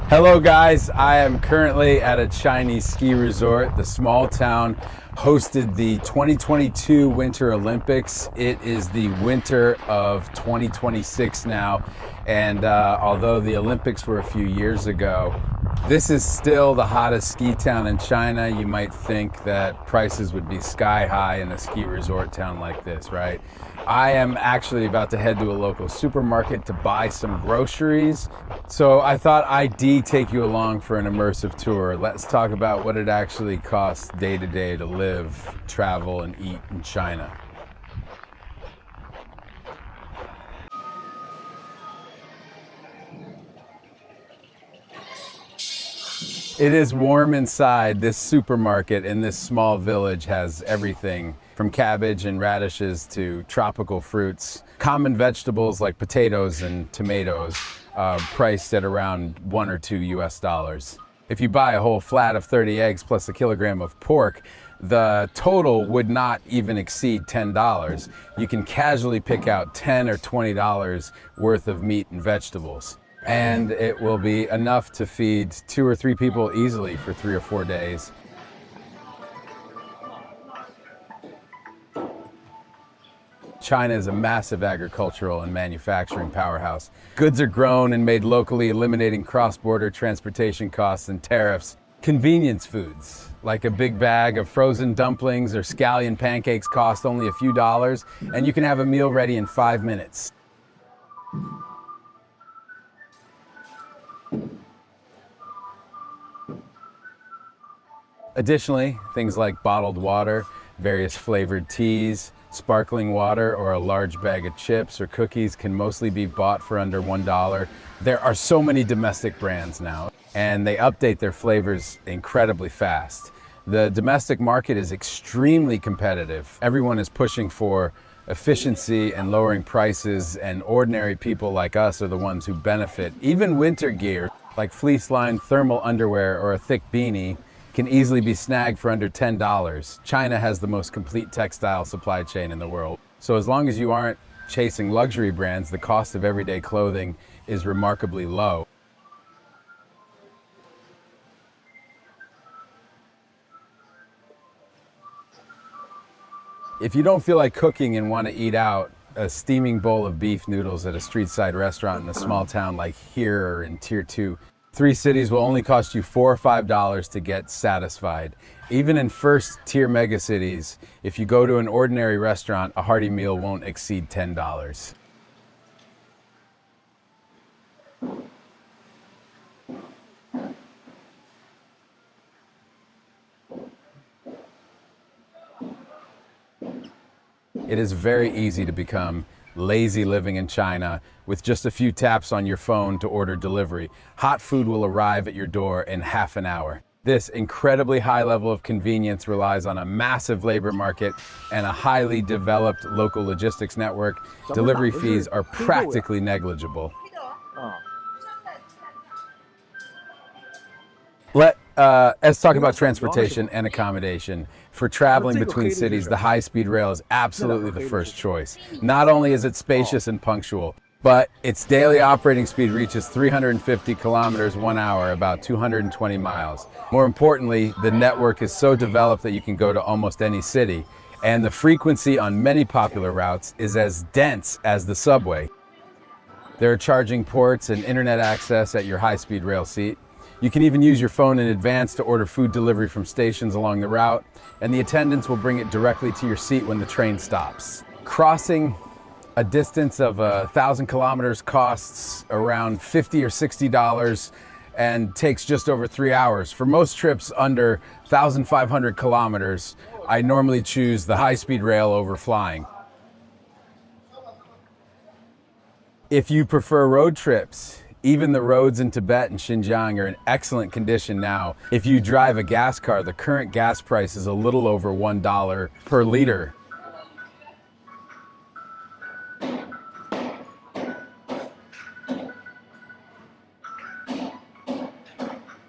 Hello guys, I am currently at a Chinese ski resort. The small town hosted the 2022 Winter Olympics. It is the winter of 2026 now, and although the Olympics were a few years ago, this is still the hottest ski town in China. You might think that prices would be sky high in a ski resort town like this, right? I am actually about to head to a local supermarket to buy some groceries. So I thought I'd take you along for an immersive tour. Let's talk about what it actually costs day to day to live, travel, and eat in China. It is warm inside. This supermarket in this small village has everything from cabbage and radishes to tropical fruits. Common vegetables like potatoes and tomatoes, priced at around $1 or $2 US. If you buy a whole flat of 30 eggs plus a kilogram of pork, the total would not even exceed $10. You can casually pick out $10 or $20 worth of meat and vegetables. And it will be enough to feed 2 or 3 people easily for 3 or 4 days. China is a massive agricultural and manufacturing powerhouse. Goods are grown and made locally, eliminating cross-border transportation costs and tariffs. Convenience foods, like a big bag of frozen dumplings or scallion pancakes, cost only a few dollars, and you can have a meal ready in 5 minutes. Additionally, things like bottled water, various flavored teas, sparkling water, or a large bag of chips or cookies can mostly be bought for under $1. There are so many domestic brands now, and they update their flavors incredibly fast. The domestic market is extremely competitive. Everyone is pushing for efficiency and lowering prices, and ordinary people like us are the ones who benefit. Even winter gear, like fleece-lined thermal underwear or a thick beanie, can easily be snagged for under $10. China has the most complete textile supply chain in the world. So as long as you aren't chasing luxury brands, the cost of everyday clothing is remarkably low. If you don't feel like cooking and want to eat out, a steaming bowl of beef noodles at a street-side restaurant in a small town like here or in Tier 2, 3 cities will only cost you $4 or $5 to get satisfied. Even in first-tier megacities, if you go to an ordinary restaurant, a hearty meal won't exceed $10. It is very easy to become lazy living in China with just a few taps on your phone to order delivery. Hot food will arrive at your door in half an hour. This incredibly high level of convenience relies on a massive labor market and a highly developed local logistics network. Delivery fees are practically negligible. Let's talk about transportation and accommodation. For traveling between cities, the high-speed rail is absolutely the first choice. Not only is it spacious and punctual, but its daily operating speed reaches 350 kilometers 1 hour, about 220 miles. More importantly, the network is so developed that you can go to almost any city, and the frequency on many popular routes is as dense as the subway. There are charging ports and internet access at your high-speed rail seat. You can even use your phone in advance to order food delivery from stations along the route, and the attendants will bring it directly to your seat when the train stops. Crossing a distance of 1,000 kilometers costs around $50 or $60 and takes just over 3 hours. For most trips under 1,500 kilometers, I normally choose the high-speed rail over flying. If you prefer road trips, even the roads in Tibet and Xinjiang are in excellent condition now. If you drive a gas car, the current gas price is a little over $1 per liter.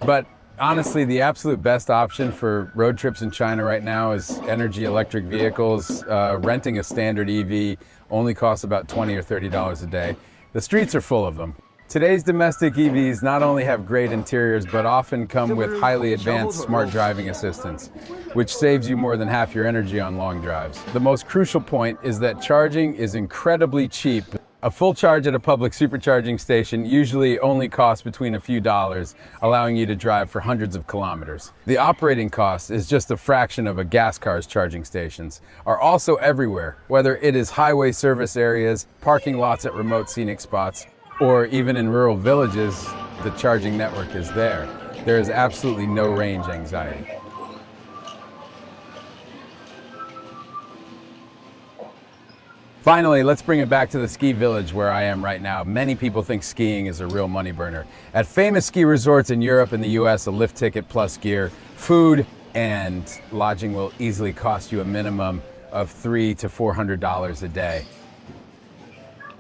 But honestly, the absolute best option for road trips in China right now is energy electric vehicles. Renting a standard EV only costs about $20 or $30 a day. The streets are full of them. Today's domestic EVs not only have great interiors, but often come with highly advanced smart driving assistance, which saves you more than half your energy on long drives. The most crucial point is that charging is incredibly cheap. A full charge at a public supercharging station usually only costs between a few dollars, allowing you to drive for hundreds of kilometers. The operating cost is just a fraction of a gas car's charging stations, are also everywhere, whether it is highway service areas, parking lots at remote scenic spots, or even in rural villages. The charging network is there. There is absolutely no range anxiety. Finally, let's bring it back to the ski village where I am right now. Many people think skiing is a real money burner. At famous ski resorts in Europe and the US, a lift ticket plus gear, food, and lodging will easily cost you a minimum of $300 to $400 a day.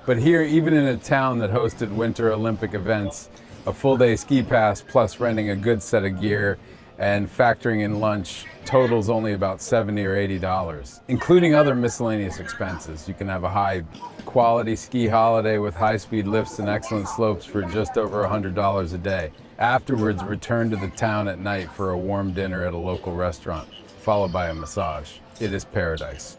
But here, even in a town that hosted Winter Olympic events, a full-day ski pass plus renting a good set of gear and factoring in lunch totals only about $70 or $80, including other miscellaneous expenses. You can have a high-quality ski holiday with high-speed lifts and excellent slopes for just over $100 a day. Afterwards, return to the town at night for a warm dinner at a local restaurant, followed by a massage. It is paradise.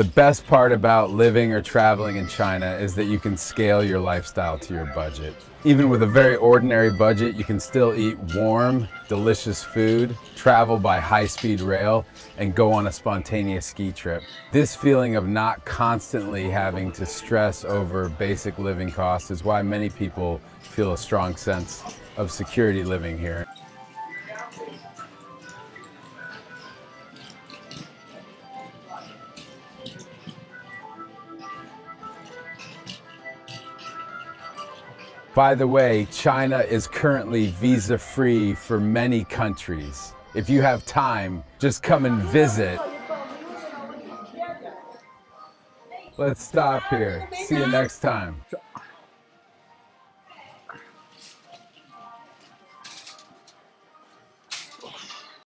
The best part about living or traveling in China is that you can scale your lifestyle to your budget. Even with a very ordinary budget, you can still eat warm, delicious food, travel by high-speed rail, and go on a spontaneous ski trip. This feeling of not constantly having to stress over basic living costs is why many people feel a strong sense of security living here. By the way, China is currently visa-free for many countries. If you have time, just come and visit. Let's stop here. See you next time.